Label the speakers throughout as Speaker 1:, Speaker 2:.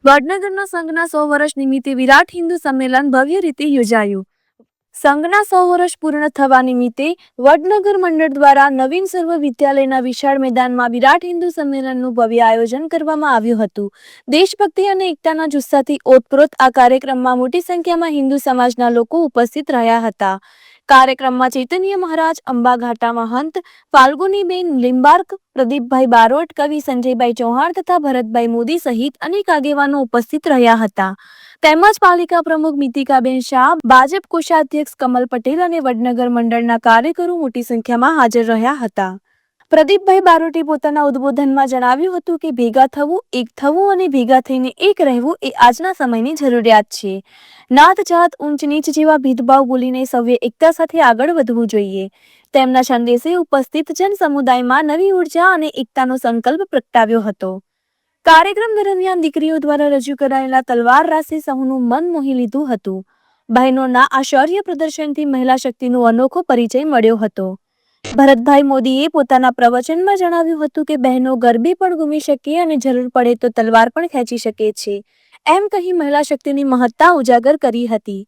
Speaker 1: વડનગરના સંઘના 100 વર્ષ નિમિત્તે વિરાટ હિન્દુ સંમેલન ભવ્ય રીતે યોજાયું। સંઘના 100 વર્ષ પૂર્ણ થવા નિમિત્તે વડનગર મંડળ દ્વારા નવીન સર્વ વિદ્યાલયના વિશાળ મેદાનમાં વિરાટ હિન્દુ સંમેલનનું ભવ્ય આયોજન કરવામાં આવ્યું હતું। દેશભક્તિ અને એકતાના જુસ્સાથી ઓતપ્રોત આ કાર્યક્રમમાં મોટી સંખ્યામાં હિન્દુ સમાજના લોકો ઉપસ્થિત રહ્યા હતા। કાર્યક્રમમાં ચૈતન્ય મહારાજ, અંબાઘાટા મહંત ફાલ્ગુનીબેન લિંબાર્ક, પ્રદીપભાઈ બારોટ, કવિ સંજયભાઈ ચૌહાણ તથા ભરતભાઈ મોદી સહિત અનેક આગેવાનો ઉપસ્થિત રહ્યા હતા। તેમજ પાલિકા પ્રમુખ મિતિકાબેન શાહ, ભાજપ કોષાધ્યક્ષ કમલ પટેલ અને વડનગર મંડળના કાર્યકરો મોટી સંખ્યામાં હાજર રહ્યા હતા। પ્રદીપભાઈ બારોટે પોતાના ઉદ્બોધનમાં જણાવ્યું હતું કે ભેગા થવું, એક થવું અને ભેગા થઈને એક રહેવું એ આજના સમયની જરૂરિયાત છે। નાત જાત, ઊંચ નીચ જેવા ભેદભાવ ભૂલીને સૌએ એકતા સાથે આગળ વધવું જોઈએ। તેમના સંદેશે ઉપસ્થિત જન સમુદાયમાં નવી ઉર્જા અને એકતાનો સંકલ્પ પ્રગટાવ્યો હતો। કાર્યક્રમ દરમિયાન દીકરીઓ દ્વારા રજૂ કરાયેલા તલવાર રાસે સૌનું મન મોહી લીધું હતું। બહેનોના આ શૌર્ય પ્રદર્શનથી મહિલા શક્તિનો અનોખો પરિચય મળ્યો હતો। ભરતભાઈ મોદીએ પોતાના પ્રવચનમાં જણાવ્યું હતું કે બહેનો ગરબે પણ ઘૂમી શકે અને જરૂર પડે તો તલવાર પણ ખેંચી શકે છે, એમ કહી મહિલા શક્તિની મહત્તા ઉજાગર કરી હતી।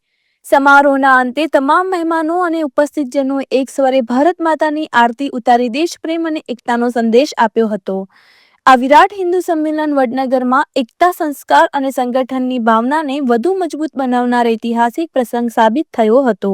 Speaker 1: સમારોહના અંતે તમામ મહેમાનો અને ઉપસ્થિત જનોએ એક સ્વરે ભારત માતાની આરતી ઉતારી દેશપ્રેમ અને એકતાનો સંદેશ આપ્યો હતો। આ વિરાટ હિન્દુ સંમેલન વડનગરમાં એકતા, સંસ્કાર અને સંગઠનની ભાવનાને વધુ મજબૂત બનાવનાર ઐતિહાસિક પ્રસંગ સાબિત થયો હતો।